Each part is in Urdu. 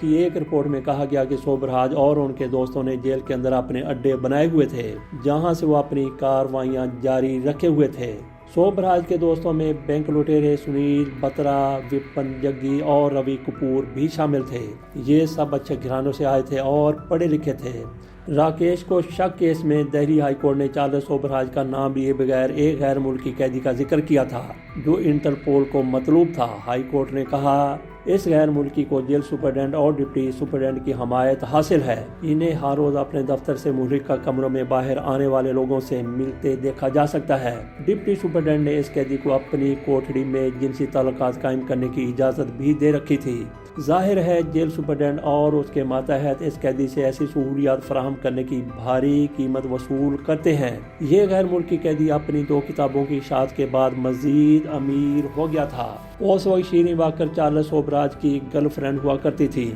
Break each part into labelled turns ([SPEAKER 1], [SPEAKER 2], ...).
[SPEAKER 1] کی ایک رپورٹ میں کہا گیا کہ سوبراج اور ان کے دوستوں نے جیل کے اندر اپنے اڈے بنائے ہوئے تھے جہاں سے وہ اپنی کارروائیاں جاری رکھے ہوئے تھے۔ سوبراج کے دوستوں میں بینک لٹیرے سنیل بترا، وپن جگی اور روی کپور بھی شامل تھے۔ یہ سب اچھے گھرانوں سے آئے تھے اور پڑھے لکھے تھے۔ راکیش کو شک کیس میں دہلی ہائی کورٹ نے چارلس سوبراج کا نام لیے بغیر ایک غیر ملکی قیدی کا ذکر کیا تھا جو انٹرپول کو مطلوب تھا۔ ہائی کورٹ نے کہا اس غیر ملکی کو جیل سپرڈنٹ اور ڈپٹی سپرڈنٹ کی حمایت حاصل ہے۔ انہیں ہر روز اپنے دفتر سے مہلکہ کمروں میں باہر آنے والے لوگوں سے ملتے دیکھا جا سکتا ہے۔ ڈپٹی سپرڈنٹ نے اس قیدی کو اپنی کوٹھڑی میں جنسی تعلقات قائم کرنے کی اجازت بھی دے رکھی تھی۔ ظاہر ہے جیل سپرڈنٹ اور اس کے ماتحت اس قیدی سے ایسی سہولیات فراہم کرنے کی بھاری قیمت وصول کرتے ہیں۔ یہ غیر ملکی قیدی اپنی 2 کتابوں کی اشاعت کے بعد مزید امیر ہو گیا تھا۔ اس وقت شیرین واکر چارلس سوبراج کی گرل فرینڈ ہوا کرتی تھی۔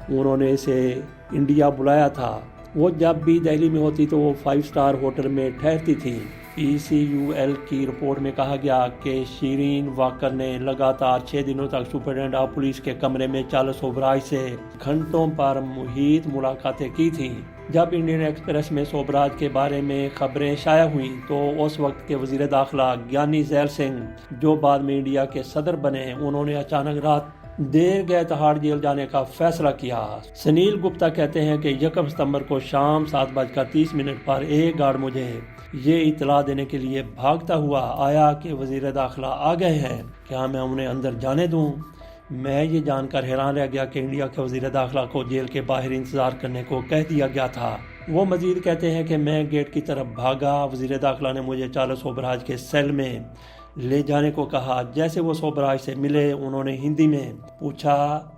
[SPEAKER 1] انہوں نے اسے انڈیا بلایا تھا۔ وہ جب بھی دہلی میں ہوتی تو وہ 5 اسٹار ہوٹل میں ٹھہرتی تھی۔ PCUL کی رپورٹ میں کہا گیا کہ شیرین واکر نے لگاتار 6 دنوں تک سپرڈنٹ آف پولیس کے کمرے میں چارلس سوبراج سے گھنٹوں پر محیط ملاقاتیں کی تھیں۔ جب انڈین ایکسپریس میں سوبراج کے بارے میں خبریں شائع ہوئیں تو اس وقت کے وزیر داخلہ گیانی زیل سنگھ جو بعد میں انڈیا کے صدر بنے، انہوں نے اچانک رات دیر گئے تہاڑ جیل جانے کا فیصلہ کیا۔ سنیل گپتا کہتے ہیں کہ 1 ستمبر کو شام 7:30 پر ایک گارڈ مجھے یہ اطلاع دینے کے لیے بھاگتا ہوا آیا کہ وزیر داخلہ آ گئے ہیں، کیا میں انہیں اندر جانے دوں؟ میں یہ جان کر حیران رہ گیا کہ انڈیا کے وزیر داخلہ کو جیل کے باہر انتظار کرنے کو کہہ دیا گیا تھا۔ وہ مزید کہتے ہیں کہ میں گیٹ کی طرف بھاگا۔ وزیر داخلہ نے مجھے چارلس سوبراج کے سیل میں لے جانے کو کہا۔ جیسے وہ سوبراج سے ملے انہوں نے ہندی میں پوچھا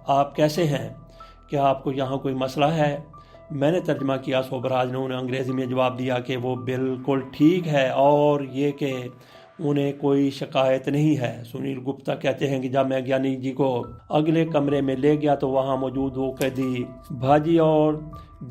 [SPEAKER 1] آپ کیسے ہیں؟ کیا آپ کو یہاں کوئی مسئلہ ہے؟ میں نے ترجمہ کیا۔ سوبراج نے انہیں انگریزی میں جواب دیا کہ وہ بالکل ٹھیک ہے اور یہ کہ انہیں کوئی شکایت نہیں ہے۔ سنیل گپتا کہتے ہیں کہ جب میں گیانی جی کو اگلے کمرے میں لے گیا تو وہاں موجود وہ قیدی بھاجی اور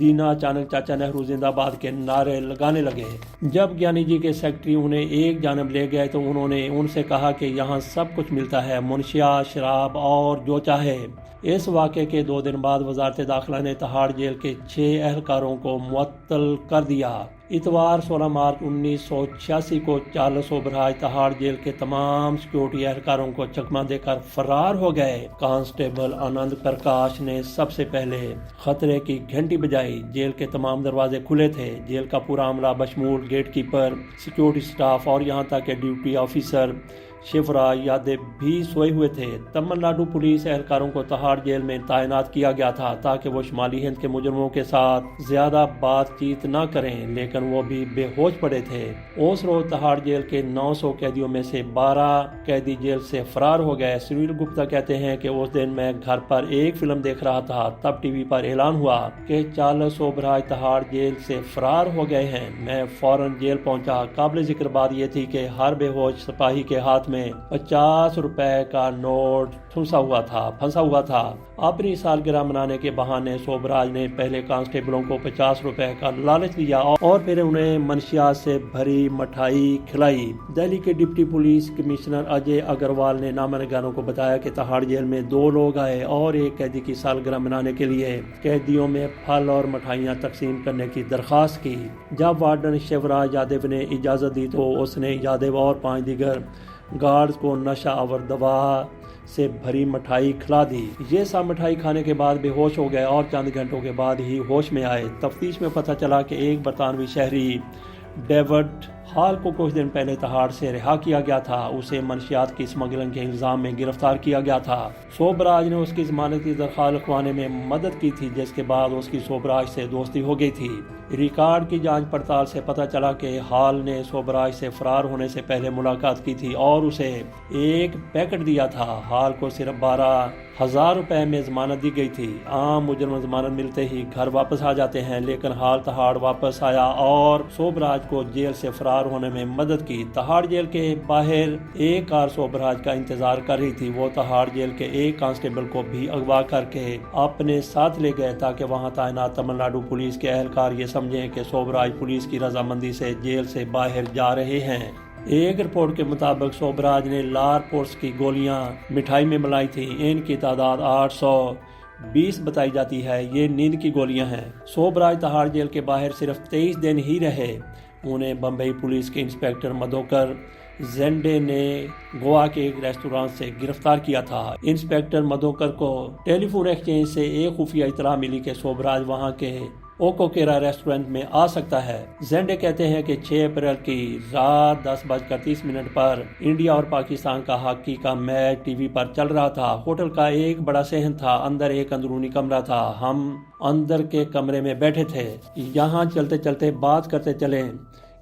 [SPEAKER 1] دینا اچانک چاچا نہرو زندہ باد کے نعرے لگانے لگے۔ جب گیانی جی کے سیکرٹری انہیں ایک جانب لے گئے تو انہوں نے ان سے کہا کہ یہاں سب کچھ ملتا ہے، منشیات، شراب اور جو چاہے۔ اس واقعے کے 2 دن بعد وزارت داخلہ نے تہاڑ جیل کے 6 اہلکاروں کو معطل کر دیا۔ اتوار 16 مارچ 1986 کو چارلس سوبراج تہاڑ جیل کے تمام سیکیورٹی اہلکاروں کو چکمہ دے کر فرار ہو گئے۔ کانسٹیبل آنند پرکاش نے سب سے پہلے خطرے کی گھنٹی بجائی۔ جیل کے تمام دروازے کھلے تھے۔ جیل کا پورا عملہ بشمول گیٹ کیپر، سیکیورٹی سٹاف اور یہاں تک کہ ڈیوٹی آفیسر شیورا یادو بھی سوئے ہوئے تھے۔ تمل ناڈو پولیس اہلکاروں کو تہاڑ جیل میں تعینات کیا گیا تھا تاکہ وہ شمالی ہند کے مجرموں کے ساتھ زیادہ بات چیت نہ کریں، لیکن وہ بھی بے ہوش پڑے تھے۔ اس روز تہاڑ جیل کے 900 قیدیوں میں سے 12 قیدی جیل سے فرار ہو گئے۔ سنیل گپتا کہتے ہیں کہ اس دن میں گھر پر ایک فلم دیکھ رہا تھا، تب ٹی وی پر اعلان ہوا کہ چارلس سوبراج تہاڑ جیل سے فرار ہو گئے ہیں۔ میں فوراً جیل پہنچا۔ قابل ذکر بات یہ تھی کہ ہر بے ہوش سپاہی کے ہاتھ میں 50 روپے کا نوٹ پھنسا ہوا تھا۔ اپنی سالگرہ منانے کے بہانے سوبراج نے پہلے کانسٹیبلوں کو 50 روپے کا لالچ دیا اور پھر انہیں منشیات سے بھری مٹھائی کھلائی۔ دہلی کے ڈپٹی پولیس کمشنر اجے اگروال نے نامہ نگاروں کو بتایا کہ تہاڑ جیل میں 2 لوگ آئے اور ایک قیدی کی سالگرہ منانے کے لیے قیدیوں میں پھل اور مٹھائیاں تقسیم کرنے کی درخواست کی۔ جب وارڈن شیورا یادو نے اجازت دی تو اس نے یادو اور 5 دیگر گارڈز کو نشہ آور دوا سے بھری مٹھائی کھلا دی۔ یہ سب مٹھائی کھانے کے بعد بے ہوش ہو گئے اور چند گھنٹوں کے بعد ہی ہوش میں آئے۔ تفتیش میں پتہ چلا کہ ایک برطانوی شہری ڈیوڈ ہال کو کچھ دن پہلے تہاڑ سے رہا کیا گیا تھا۔ اسے منشیات کی اسمگلنگ کے الزام میں گرفتار کیا گیا تھا۔ سوبراج نے اس کی ضمانت کی درخواست لکھوانے میں مدد کی تھی، جس کے بعد اس کی سوبراج سے دوستی ہو گئی تھی۔ ریکارڈ کی جانچ پڑتال سے پتہ چلا کہ ہال نے سوبراج سے فرار ہونے سے پہلے ملاقات کی تھی اور اسے ایک پیکٹ دیا تھا۔ ہال کو صرف 12,000 روپے میں ضمانت دی گئی تھی۔ عام مجرم ضمانت ملتے ہی گھر واپس آ جاتے ہیں، لیکن ہال تہاڑ واپس آیا اور سوبراج کو جیل سے فرار ہونے میں مدد کی۔ تہاڑ جیل کے باہر ایک کار سوبراج کا انتظار کر رہی تھی۔ وہ تہاڑ جیل کے ایک کانسٹیبل کو بھی اغوا کر کے اپنے ساتھ لے گئے تاکہ وہاں تعینات تمل ناڈو پولیس کے اہلکار یہ سمجھیں کہ سوبراج پولیس کی رضامندی سے جیل سے باہر جا رہے ہیں۔ ایک رپورٹ کے مطابق سوبراج نے لار پورس کی گولیاں مٹھائی میں ملائی تھیں۔ ان کی تعداد 800 20 بتائی جاتی ہے۔ یہ نیند کی گولیاں ہیں۔ سوبراج تہاڑ جیل کے باہر صرف 23 دن ہی رہے۔ انہیں بمبئی پولیس کے انسپکٹر مدھوکر زینڈے نے گوا کے ایک ریستوران سے گرفتار کیا تھا۔ انسپکٹر مدھوکر کو ٹیلی فون ایکسچینج سے ایک خفیہ اطلاع ملی کہ سوبراج وہاں کے اوکوکیرا ریسٹورنٹ میں آ سکتا ہے۔ زینڈے کہتے ہیں کہ 6 اپریل کی رات 10:30 پر انڈیا اور پاکستان کا ہاکی کا میچ ٹی وی پر چل رہا تھا۔ ہوٹل کا ایک بڑا صحن تھا، اندر ایک اندرونی کمرہ تھا۔ ہم اندر کے کمرے میں بیٹھے تھے، یہاں چلتے چلتے بات کرتے چلے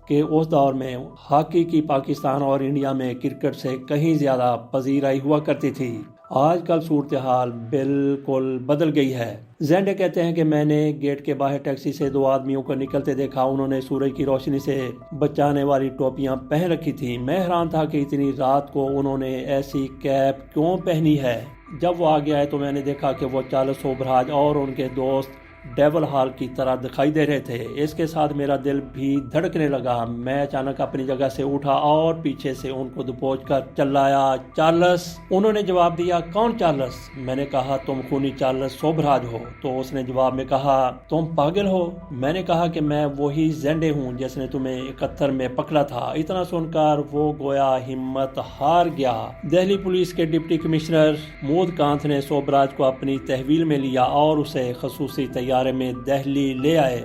[SPEAKER 1] کہ اس دور میں ہاکی کی پاکستان اور انڈیا میں کرکٹ سے کہیں زیادہ پذیرائی ہوا کرتی تھی۔ آج کل صورتحال بالکل بدل گئی ہے۔ زینڈے کہتے ہیں کہ میں نے گیٹ کے باہر ٹیکسی سے 2 آدمیوں کو نکلتے دیکھا۔ انہوں نے سورج کی روشنی سے بچانے والی ٹوپیاں پہن رکھی تھیں۔ میں حیران تھا کہ اتنی رات کو انہوں نے ایسی کیپ کیوں پہنی ہے۔ جب وہ آگے آئے تو میں نے دیکھا کہ وہ چارلس سوبراج اور ان کے دوست ڈیول ہال کی طرح دکھائی دے رہے تھے۔ اس کے ساتھ میرا دل بھی دھڑکنے لگا۔ میں اچانک اپنی جگہ سے اٹھا اور پیچھے سے ان کو دبوچ کر چلایا، چارلس! انہوں نے جواب دیا، کون چارلس؟ میں نے کہا، تم خونی چارلس سوبراج ہو۔ تو اس نے جواب میں کہا، تم پاگل ہو؟ میں نے کہا کہ میں وہی زینڈے ہوں جس نے تمہیں 71 میں پکڑا تھا۔ اتنا سن کر وہ گویا ہمت ہار گیا۔ دہلی پولیس کے ڈپٹی کمشنر مود کانت نے سوبراج کو اپنی تحویل میں لیا اور اسے خصوصی طیارے میں دہلی لے آئے۔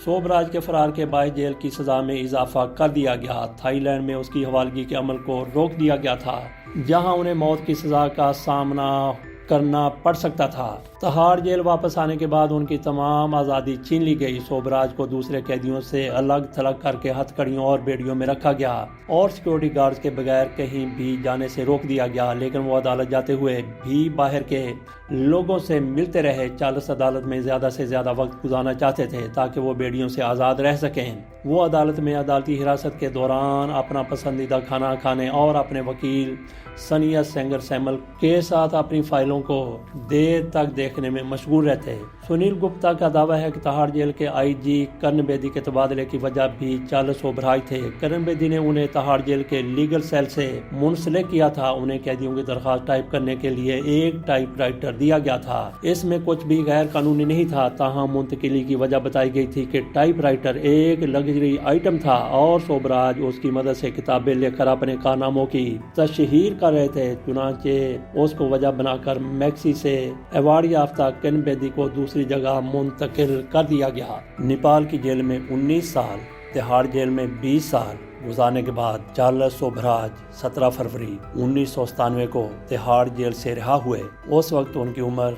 [SPEAKER 1] سوبراج کے فرار کے باعث جیل کی سزا میں اضافہ کر دیا گیا۔ تھائی لینڈ میں اس کی حوالگی کے عمل کو روک دیا گیا تھا، جہاں انہیں موت کی سزا کا سامنا کرنا پڑ سکتا تھا۔ تہاڑ جیل واپس آنے کے بعد ان کی تمام آزادی چھین لی گئی۔ سوبراج کو دوسرے قیدیوں سے الگ تھلگ کر کے ہتھ کڑیوں اور بیڑیوں میں رکھا گیا اور سیکورٹی گارڈز کے بغیر کہیں بھی جانے سے روک دیا گیا، لیکن وہ عدالت جاتے ہوئے بھی باہر کے لوگوں سے ملتے رہے۔ چارلس عدالت میں زیادہ سے زیادہ وقت گزارنا چاہتے تھے تاکہ وہ بیڑیوں سے آزاد رہ سکیں۔ وہ عدالت میں عدالتی حراست کے دوران اپنا پسندیدہ کھانا کھانے اور اپنے وکیل سنیا سینگر سیمل کے ساتھ اپنی فائلوں کو دیر تک دیکھنے میں مشغول رہتے۔ سنیل گپتا کا دعویٰ ہے کہ تہاڑ جیل کے آئی جی کرن بیدی کے تبادلے کی وجہ بھی چارلس سوبراج تھے۔ کرن بیدی نے انہیں تہاڑ جیل کے لیگل سیل سے منسلک کیا تھا۔ انہیں قیدیوں کی درخواست ٹائپ کرنے کے لیے ایک ٹائپ رائٹر دیا گیا تھا۔ اس میں کچھ بھی غیر قانونی نہیں تھا، تاہم منتقلی کی وجہ بتائی گئی تھی کہ ٹائپ رائٹر ایک لگژری آئٹم تھا اور سوبراج اس کی مدد سے کتابیں لکھ کر اپنے کارناموں کی تشہیر کر رہے تھے۔ چنانچہ اس کو وجہ بنا کر میکسی سے ایوارڈ یافتہ کرن بیدی کو دوسری جگہ منتقل کر دیا گیا۔ نیپال کی جیل میں 19 سال، تہاڑ جیل میں 20 سال گزارنے کے بعد چارلس سوبراج 17 فروری 1997 کو تہاڑ جیل سے رہا ہوئے۔ اس وقت ان کی عمر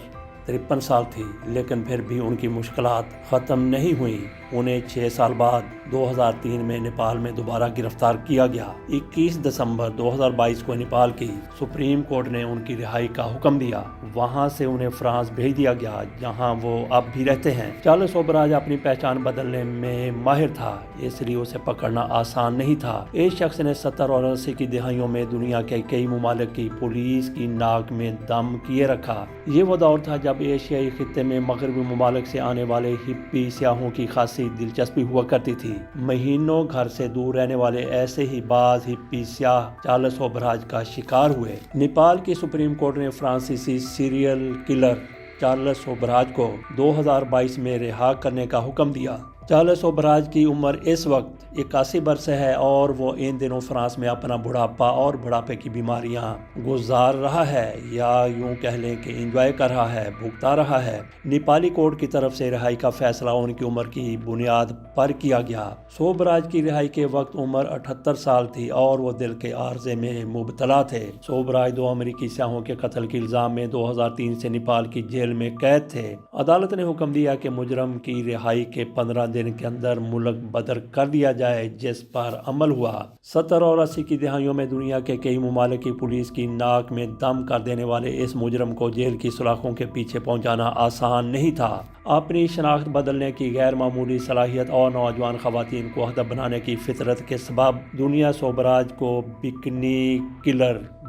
[SPEAKER 1] 53 سال تھی، لیکن پھر بھی ان کی مشکلات ختم نہیں ہوئیں۔ انہیں 6 سال بعد 2003 میں نیپال میں دوبارہ گرفتار کیا گیا۔ 21 دسمبر 2022 کو نیپال کی سپریم کورٹ نے ان کی رہائی کا حکم دیا۔ وہاں سے انہیں فرانس بھیج دیا گیا، جہاں وہ اب بھی رہتے ہیں۔ چارلس سوبراج اپنی پہچان بدلنے میں ماہر تھا، اس لیے اسے پکڑنا آسان نہیں تھا۔ اس شخص نے 70 اور 80 کی دہائیوں میں دنیا کے کئی ممالک کی پولیس کی ناک میں دم کیے رکھا۔ یہ وہ دور تھا جب ایشیائی خطے میں مغربی ممالک سے آنے والے ہپی سیاحوں کی خاصی دلچسپی ہوا کرتی تھی۔ مہینوں گھر سے دور رہنے والے ایسے ہی بعض ہپی سیاح چارلس سوبراج کا شکار ہوئے۔ نیپال کی سپریم کورٹ نے فرانسیسی سیریل کلر چارلس سوبراج کو 2022 میں رہا کرنے کا حکم دیا۔ چارلس سوبراج کی عمر اس وقت 81 برس ہے اور وہ ان دنوں فرانس میں اپنا بڑھاپا اور بڑھاپے کی بیماریاں گزار رہا ہے، یا یوں کہہ لیں کہ انجوائے کر رہا ہے، بھگتا رہا ہے۔ نیپالی کورٹ کی طرف سے رہائی کا فیصلہ ان کی عمر کی بنیاد پر کیا گیا۔ سوبراج کی رہائی کے وقت عمر 78 سال تھی اور وہ دل کے عارضے میں مبتلا تھے۔ سوبراج 2 امریکی سیاحوں کے قتل کے الزام میں 2003 سے نیپال کی جیل میں قید تھے۔ عدالت نے حکم دیا کہ مجرم کی رہائی کے 15 دن کے اندر ملک بدر کر دیا جائے، جس پر عمل ہوا۔ 70 اور 80 کی دہائیوں میں دنیا کے کئی ممالک کی پولیس کی ناک میں دم کر دینے والے اس مجرم کو جیل کی سلاخوں کے پیچھے پہنچانا آسان نہیں تھا۔ اپنی شناخت بدلنے کی غیر معمولی صلاحیت اور نوجوان خواتین کو ہدف بنانے کی فطرت کے سبب دنیا سوبراج کو بکنی کلر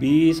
[SPEAKER 1] 20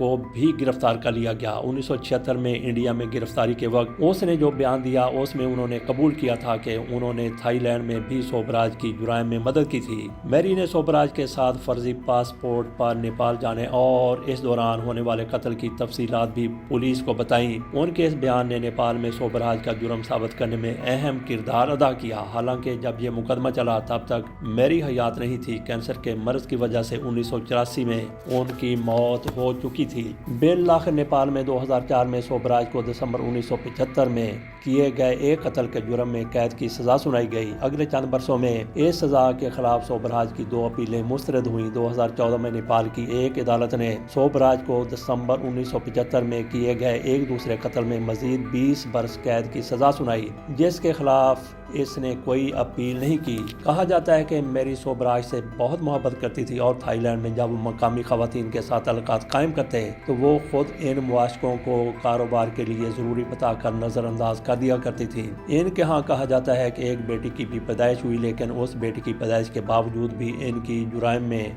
[SPEAKER 1] کو بھی گرفتار کر لیا گیا۔ 1976 میں انڈیا میں گرفتاری کے وقت اس نے جو بیان دیا اس میں انہوں نے قبول کیا تھا کہ انہوں نے تھائی لینڈ میں بھی سوبراج کی جرائم میں مدد کی تھی۔ میری نے سوبراج کے ساتھ فرضی پاسپورٹ پر نیپال جانے اور اس دوران ہونے والے قتل کی تفصیلات بھی پولیس کو بتائیں۔ ان کے اس بیان نے نیپال میں سوبراج کا جرم ثابت کرنے میں اہم کردار ادا کیا۔ حالانکہ جب یہ مقدمہ چلا تب تک میری حیات نہیں تھی۔ کینسر کے مرض کی وجہ سے 1984 میں ان کی موت ہو چکی تھی۔ بالآخر نیپال میں 2004 میں سوبراج کو دسمبر 1975 میں کیے گئے ایک قتل کے جرم میں قید کی سزا سنائی گئی۔ اگلے چند برسوں میں اس سزا کے خلاف سوبراج کی 2 اپیلیں مسترد ہوئیں۔ 2014 میں نیپال کی ایک عدالت نے سوبراج کو دسمبر 1975 میں کیے گئے ایک دوسرے قتل میں مزید 20 برس قید کی سزا سنائی، جس کے خلاف اس نے کوئی اپیل نہیں کی۔ کہا جاتا ہے کہ میری سوبراج سے بہت محبت کرتی تھی اور تھائی لینڈ میں جب وہ مقامی خواتین کے ساتھ تعلقات قائم کرتے تو وہ خود ان مواشقوں کو کاروبار کے لیے ضروری بتا کر نظر انداز کر دیا کرتی تھی۔ ان کے ہاں کہا جاتا ہے کہ ایک بیٹی کی بھی پیدائش ہوئی، لیکن اس بیٹی کی پیدائش کے باوجود بھی ان کی جرائم میں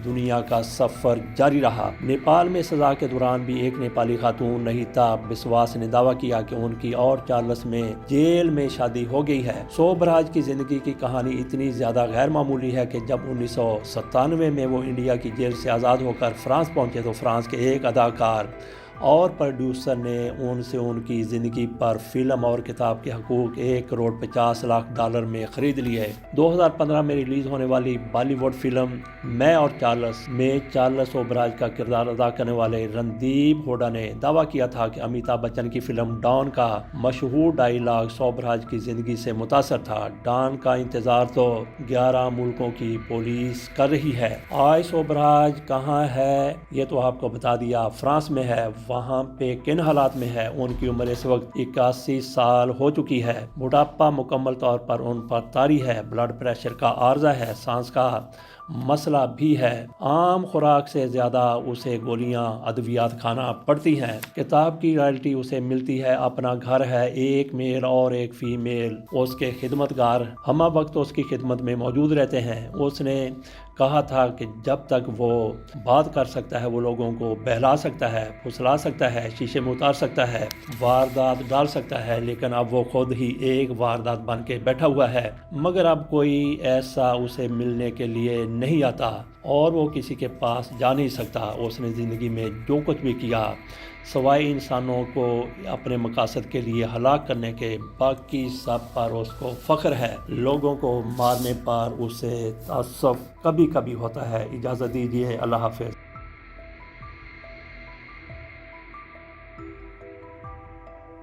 [SPEAKER 1] دنیا کا سفر جاری رہا۔ نیپال میں سزا کے دوران بھی ایک نیپالی خاتون نہیتا بسواس نے دعویٰ کیا کہ ان کی اور چارلس میں جیل میں شادی ہو گئی ہے۔ سوبراج کی زندگی کی کہانی اتنی زیادہ غیر معمولی ہے کہ جب 1997 میں وہ انڈیا کی جیل سے آزاد ہو کر فرانس پہنچے تو فرانس کے ایک اداکار اور پروڈیوسر نے ان سے ان کی زندگی پر فلم اور کتاب کے حقوق $1.50 میں خرید لیے۔ 2015 میں ریلیز ہونے والی بالی ووڈ فلم میں اور چارلس میں چارلس سوبراج کا کردار ادا کرنے والے رندیپ ہوڈا نے دعویٰ کیا تھا کہ امیتابھ بچن کی فلم ڈان کا مشہور ڈائیلاگ سوبراج کی زندگی سے متاثر تھا۔ ڈان کا انتظار تو 11 ملکوں کی پولیس کر رہی ہے۔ آج سوبراج کہاں ہے یہ تو آپ کو بتا دیا، فرانس میں ہے۔ وہاں پہ کن حالات میں ہے؟ ان کی عمر اس وقت 81 سال ہو چکی ہے۔ بڑھاپا مکمل طور پر ان پر طاری ہے، بلڈ پریشر کا عارضہ ہے، سانس کا مسئلہ بھی ہے۔ عام خوراک سے زیادہ اسے گولیاں ادویات کھانا پڑتی ہیں۔ کتاب کی رائلٹی اسے ملتی ہے، اپنا گھر ہے، ایک میل اور ایک فیمیل اس کے خدمتگار ہمہ وقت اس کی خدمت میں موجود رہتے ہیں۔ اس نے کہا تھا کہ جب تک وہ بات کر سکتا ہے وہ لوگوں کو بہلا سکتا ہے، پھسلا سکتا ہے، شیشے میں اتار سکتا ہے، واردات ڈال سکتا ہے، لیکن اب وہ خود ہی ایک واردات بن کے بیٹھا ہوا ہے۔ مگر اب کوئی ایسا اسے ملنے کے لیے نہیں آتا اور وہ کسی کے پاس جا نہیں سکتا۔ اس نے زندگی میں جو کچھ بھی کیا سوائے انسانوں کو اپنے مقاصد کے لیے ہلاک کرنے کے، باقی سب پر اس کو فخر ہے۔ لوگوں کو مارنے پر اسے تعصب کبھی کبھی ہوتا ہے۔ اجازت دیجیے، اللہ حافظ۔